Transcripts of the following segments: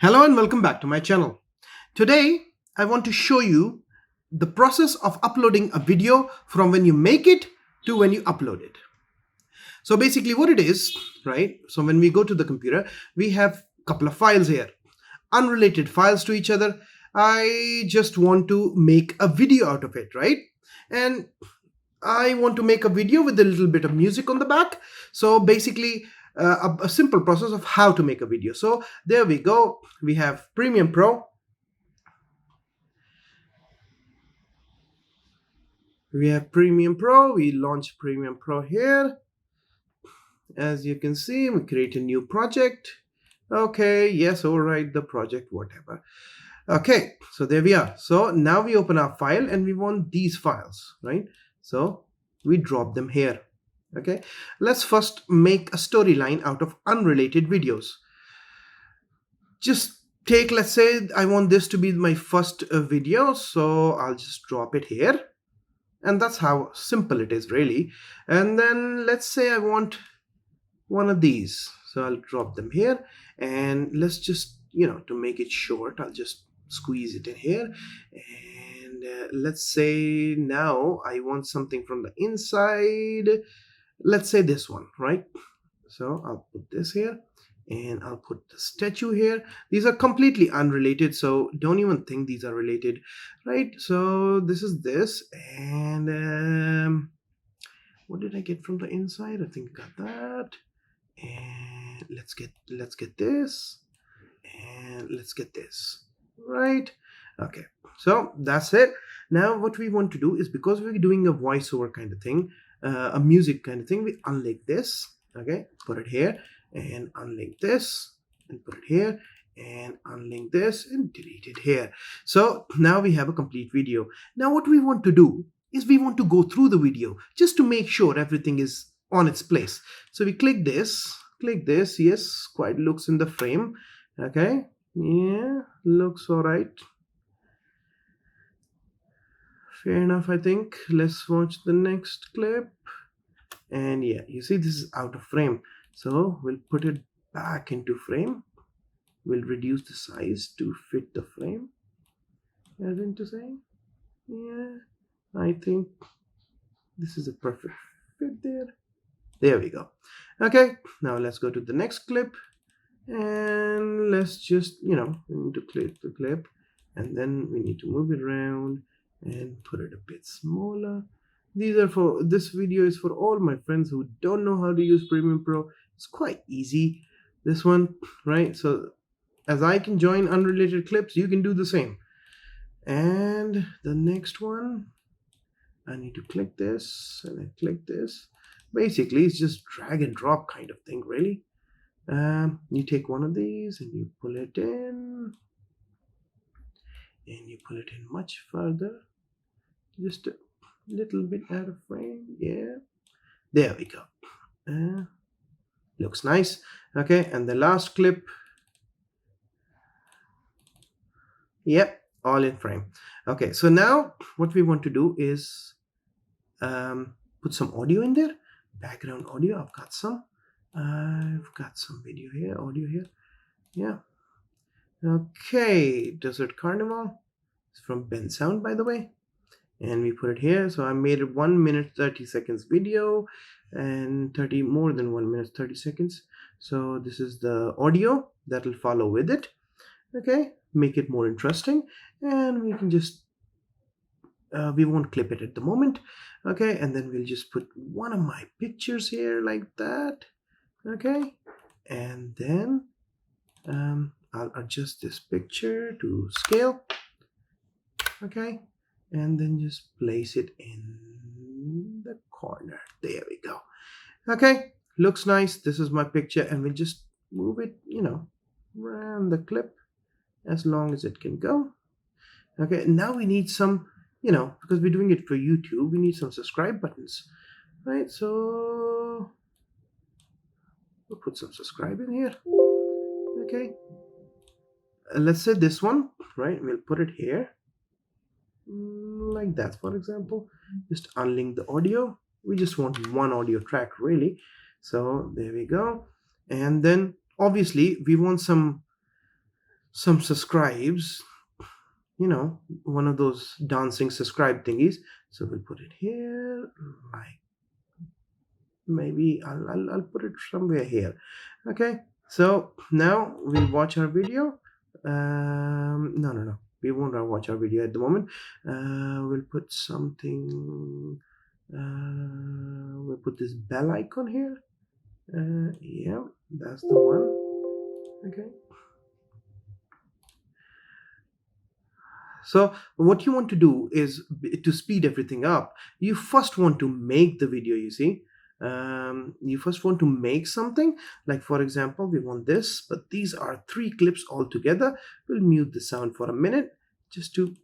Hello and welcome back to my channel. Today, I want to show you the process of uploading a video from when you make it to when you upload it. So basically what it is, right? So when we go to the computer, we have a couple of files here, unrelated files to each other. I just want to make a video out of it, right? And I want to make a video with a little bit of music on the back. So basically, a simple process of how to make a video. So there we go. We have Premiere Pro. We have Premiere Pro. We launch Premiere Pro here. As you can see, we create a new project. Okay, yes, override the project, whatever. Okay, so there we are. So now we open our file and we want these files, right? So we drop them here. Okay, let's first make a storyline out of unrelated videos. Just take, let's say I want this to be my first video, so I'll just drop it here. And that's how simple it is, really. And then let's say I want one of these, so I'll drop them here. And let's just, to make it short, I'll just squeeze it in here. And let's say now I want something from the inside. Let's say this one, right? So I'll put this here and I'll put the statue here. These are completely unrelated, so don't even think these are related, right? So this is this, and what did I get from the inside? I think I got that. And let's get this, and let's get this, right? Okay, so that's it. Now what we want to do is, because we're doing a voiceover kind of thing, a music kind of thing, we unlink this. Okay, put it here and unlink this and put it here and unlink this and delete it here. So now we have a complete video. Now what we want to do is we want to go through the video just to make sure everything is on its place. So we click this, yes, quite looks in the frame. Okay, yeah, looks all right. Fair enough, I think. Let's watch the next clip. And yeah, you see this is out of frame, so we'll put it back into frame. We'll reduce the size to fit the frame, as in to say, yeah, I think this is a perfect fit there we go. Okay, now let's go to the next clip, and let's just, we need to click the clip, and then we need to move it around and put it a bit smaller. This video is for all my friends who don't know how to use Premiere Pro. It's quite easy, this one, right? So as I can join unrelated clips, you can do the same. And the next one, I need to click this and I click this. Basically, it's just drag and drop kind of thing, really. You take one of these and you pull it in, and you pull it in much further, just a little bit out of frame. Yeah, there we go. Looks nice. Okay, and the last clip, yep, all in frame. Okay, so now what we want to do is put some audio in there, background audio. I've got some video here, audio here. Yeah. Okay, Desert Carnival. It's from Bensound, by the way. And we put it here. So I made a 1 minute 30 seconds video and more than 1 minute 30 seconds. So this is the audio that will follow with it. Okay, make it more interesting, and we can just we won't clip it at the moment. Okay, and then we'll just put one of my pictures here like that. Okay, and then I'll adjust this picture to scale. Okay, and then just place it in the corner. There we go. Okay, looks nice. This is my picture, and we'll just move it, around the clip as long as it can go. Okay, now we need some, because we're doing it for YouTube, we need some subscribe buttons, right? So we'll put some subscribe in here. Okay, let's say this one, right? We'll put it here like that, for example. Just unlink the audio. We just want one audio track, really. So there we go. And then obviously we want some some subscribes, you know, one of those dancing subscribe thingies. So we'll put it here, like maybe I'll put it somewhere here. Okay, so now we'll watch our video. No, we won't watch our video at the moment. We'll put something, we'll put this bell icon here. Yeah, that's the one. Okay, so what you want to do is, to speed everything up, you first want to make the video, you see. You first want to make something, like for example we want this, but these are 3 clips all together. We'll mute the sound for a minute just to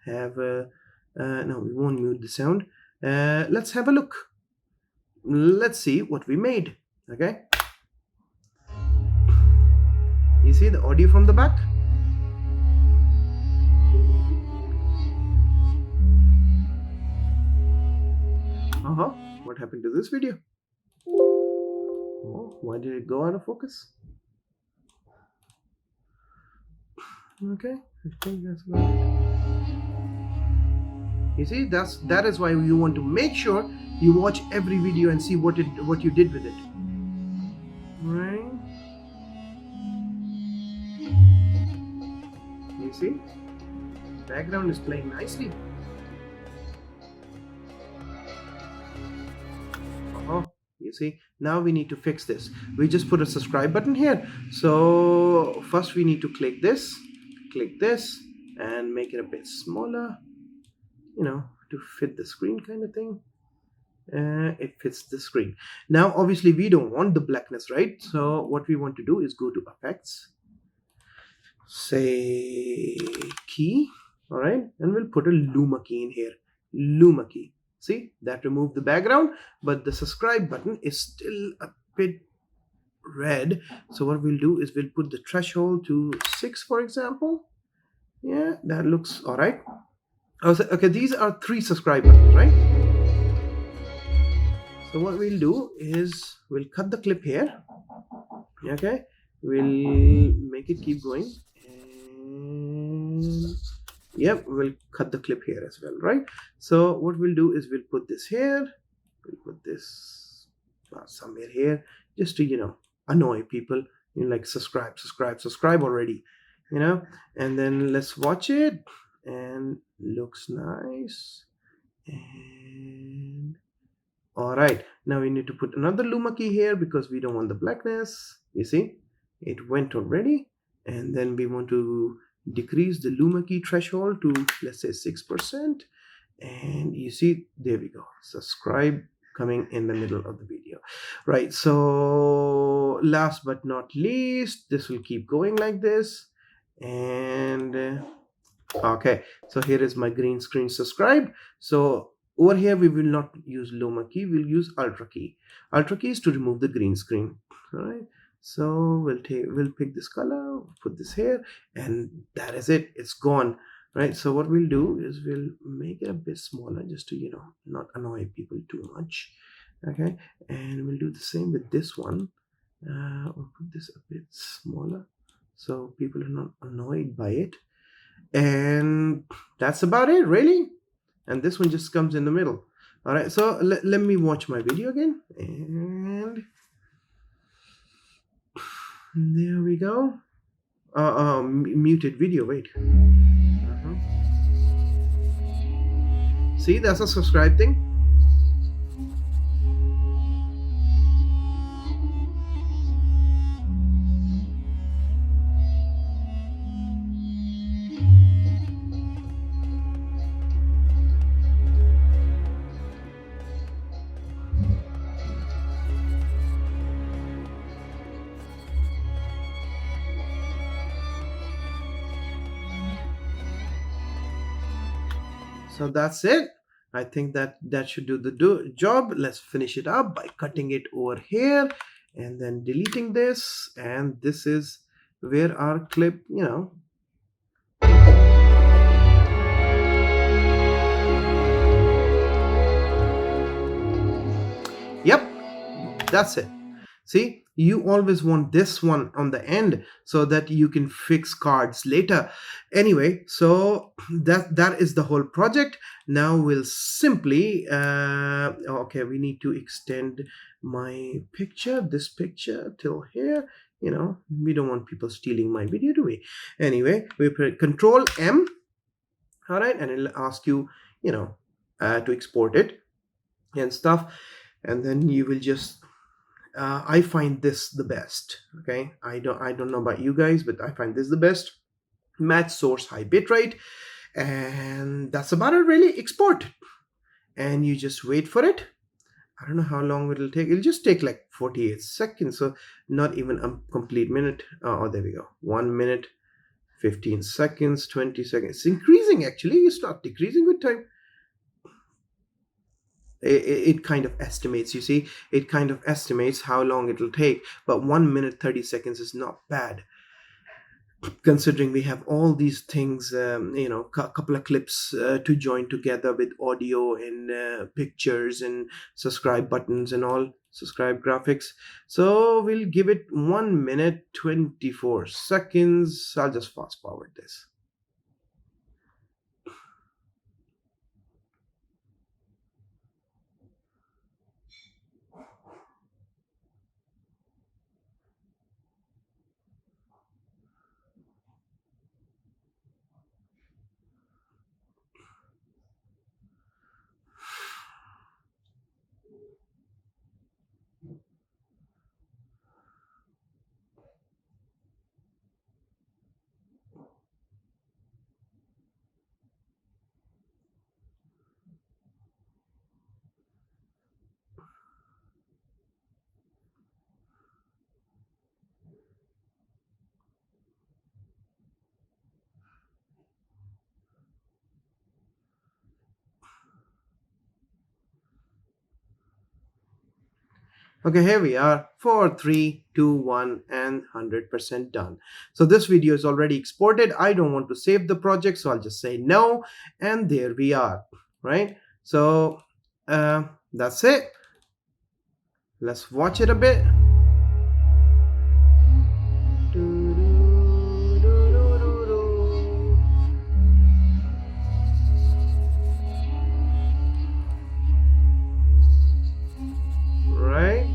have a no, we won't mute the sound. Let's have a look. Let's see what we made. Okay, you see the audio from the back. What happened to this video? Oh, why did it go out of focus? Okay, I think that's about it. You see, that is why you want to make sure you watch every video and see what you did with it. Right? You see, background is playing nicely. You see, now we need to fix this. We just put a subscribe button here. So first we need to click this, and make it a bit smaller, you know, to fit the screen kind of thing. It fits the screen. Now obviously we don't want the blackness, right? So what we want to do is go to effects, say key, all right, and we'll put a luma key in here. Luma key. See, that removed the background, but the subscribe button is still a bit red. So what we'll do is we'll put the threshold to 6, for example. Yeah, that looks all right. Okay, these are 3 subscribe buttons, right? So what we'll do is we'll cut the clip here. Okay, we'll make it keep going. And yep, we'll cut the clip here as well, right? So what we'll do is we'll put this here, we'll put this somewhere here, just to, you know, annoy people, you know, like subscribe already, you know. And then let's watch it, and looks nice. And all right, now we need to put another luma key here because we don't want the blackness. You see, it went already. And then we want to decrease the luma key threshold to, let's say, 6%. And you see, there we go, subscribe coming in the middle of the video, right? So last but not least, this will keep going like this. And okay, so here is my green screen subscribe. So over here we will not use luma key, we'll use ultra key. Ultra key is to remove the green screen. All right, so we'll pick this color, put this here, and that is it, it's gone, right? So what we'll do is we'll make it a bit smaller just to, you know, not annoy people too much. Okay, and we'll do the same with this one. We'll put this a bit smaller so people are not annoyed by it. And that's about it, really. And this one just comes in the middle. All right, so let me watch my video again. And there we go. Muted video, wait. See, that's a subscribe thing. So that's it. I think that should do the job. Let's finish it up by cutting it over here and then deleting this. And this is where our clip, you know. Yep, that's it. See, You always want this one on the end so that you can fix cards later. Anyway, so that is the whole project. Now we'll simply okay, we need to extend this picture till here. We don't want people stealing my video, do we? Anyway, we put Control M. All right, and it'll ask you, to export it and stuff. And then you will just I find this the best. Okay, I don't know about you guys, but I find this the best. Match source high bitrate, and that's about it really. Export, and you just wait for it. I don't know how long it'll take. It'll just take like 48 seconds, so not even a complete minute. Oh, there we go. 1 minute, 15 seconds, 20 seconds. It's increasing actually. It's not decreasing with time. It kind of estimates, you see, it kind of estimates how long it'll take. But 1 minute 30 seconds is not bad, considering we have all these things, couple of clips to join together with audio and pictures and subscribe buttons and all, subscribe graphics. So we'll give it 1 minute 24 seconds. I'll just fast forward this. Okay, here we are. 4, 3, 2, 1, and 100% done. So this video is already exported. I don't want to save the project, so I'll just say no, and there we are, right? So that's it. Let's watch it a bit. Right?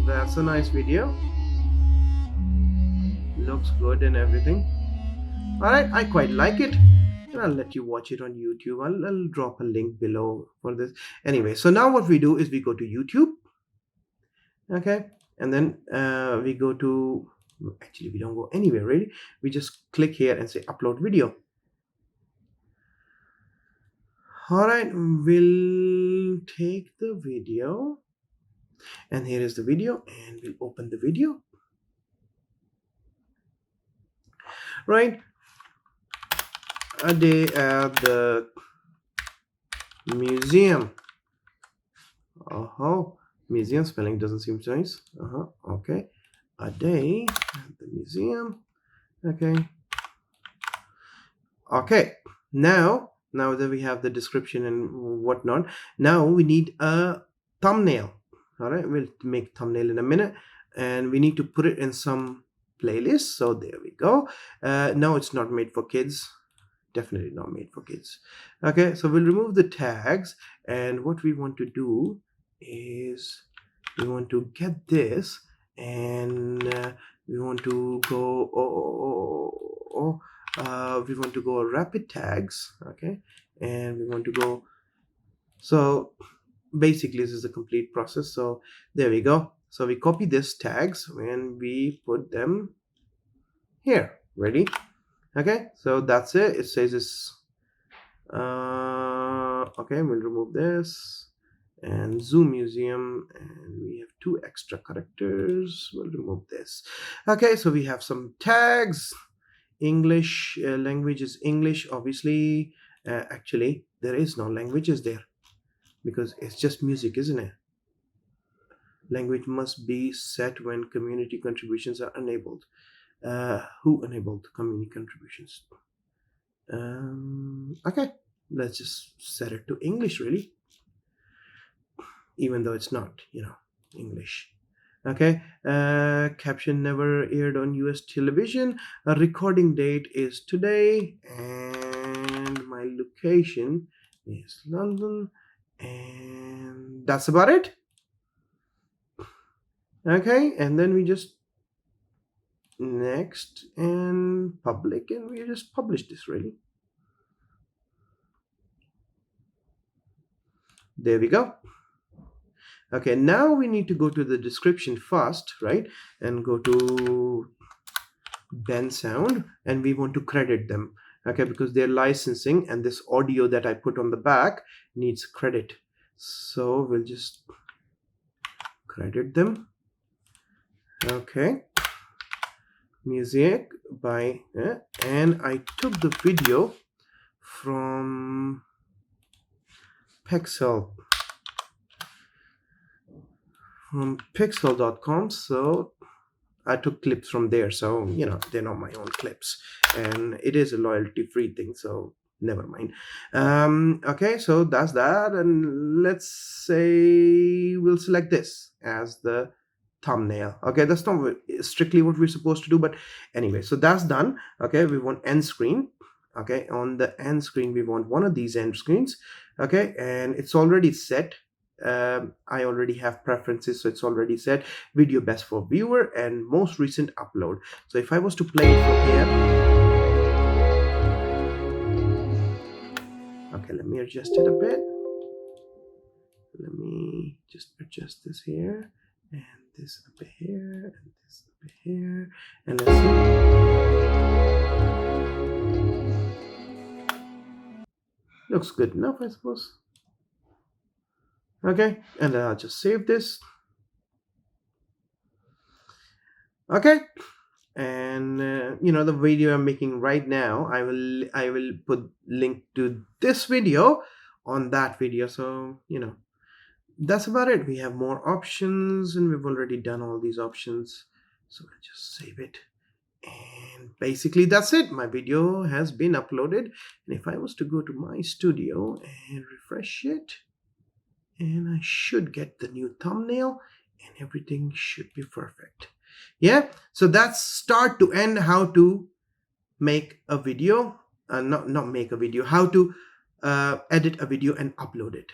That's a nice video. Looks good and everything. Alright, I quite like it. And I'll let you watch it on YouTube. I'll drop a link below for this. Anyway, so now what we do is we go to YouTube. Okay, and then we go to, actually we don't go anywhere really. We just click here and say upload video. Alright, we'll take the video. And here is the video, and we'll open the video. Right, a day at the museum. Museum spelling doesn't seem nice. Okay, a day at the museum. Okay, now that we have the description and whatnot, now we need a thumbnail. All right, we'll make thumbnail in a minute, and we need to put it in some playlist. So there we go. No, it's not made for kids. Definitely not made for kids. Okay, so we'll remove the tags, and what we want to do is we want to get this, and we want to go we want to go rapid tags. Okay, and we want to go, so basically this is the complete process. So there we go. So we copy this tags and we put them here. Ready? Okay, so that's it. It says it's okay, we'll remove this and zoom museum, and we have 2 extra characters. We'll remove this. Okay, so we have some tags. English, language is English, obviously. Actually there is no languages there because it's just music, isn't it? Language must be set when community contributions are enabled. Who enabled community contributions? Okay, let's just set it to English really, even though it's not, English. Okay, caption never aired on US television. A recording date is today, and my location is London, and that's about it. Okay, and then we just next and public, and we just publish this. Really, there we go. Okay, now we need to go to the description first, right? And go to Bensound, and we want to credit them. Okay, because they're licensing, and this audio that I put on the back needs credit. So we'll just credit them. Okay, music by and I took the video from pixel.com, so I took clips from there. So they're not my own clips, and it is a loyalty free thing, so never mind. Okay, so that's that, and let's say we'll select this as the thumbnail. Okay, that's not strictly what we're supposed to do, but anyway, so that's done. Okay, we want end screen. Okay, on the end screen we want one of these end screens. Okay, and it's already set. I already have preferences, so it's already set. Video best for viewer and most recent upload. So if I was to play it from here, okay, let me adjust it a bit. Let me just adjust this here, and this up here, and this up here, and let's see. Looks good enough, I suppose. Okay, and I'll just save this. Okay, and the video I'm making right now, I will put link to this video on that video. So that's about it. We have more options, and we've already done all these options, so I'll just save it. And basically that's it. My video has been uploaded, and if I was to go to my studio and refresh it, and I should get the new thumbnail, and everything should be perfect. Yeah, so that's start to end how to make a video, not make a video, how to edit a video and upload it.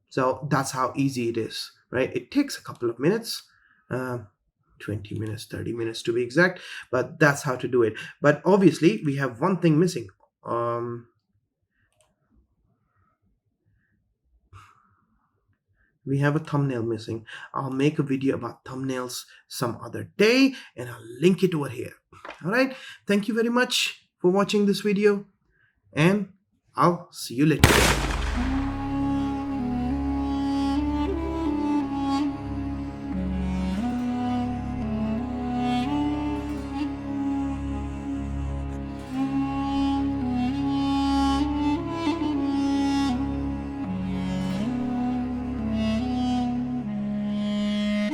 So that's how easy it is, right? It takes a couple of minutes, 20 minutes, 30 minutes to be exact, but that's how to do it. But obviously we have one thing missing. We have a thumbnail missing. I'll make a video about thumbnails some other day, and I'll link it over here. All right, thank you very much for watching this video, and I'll see you later.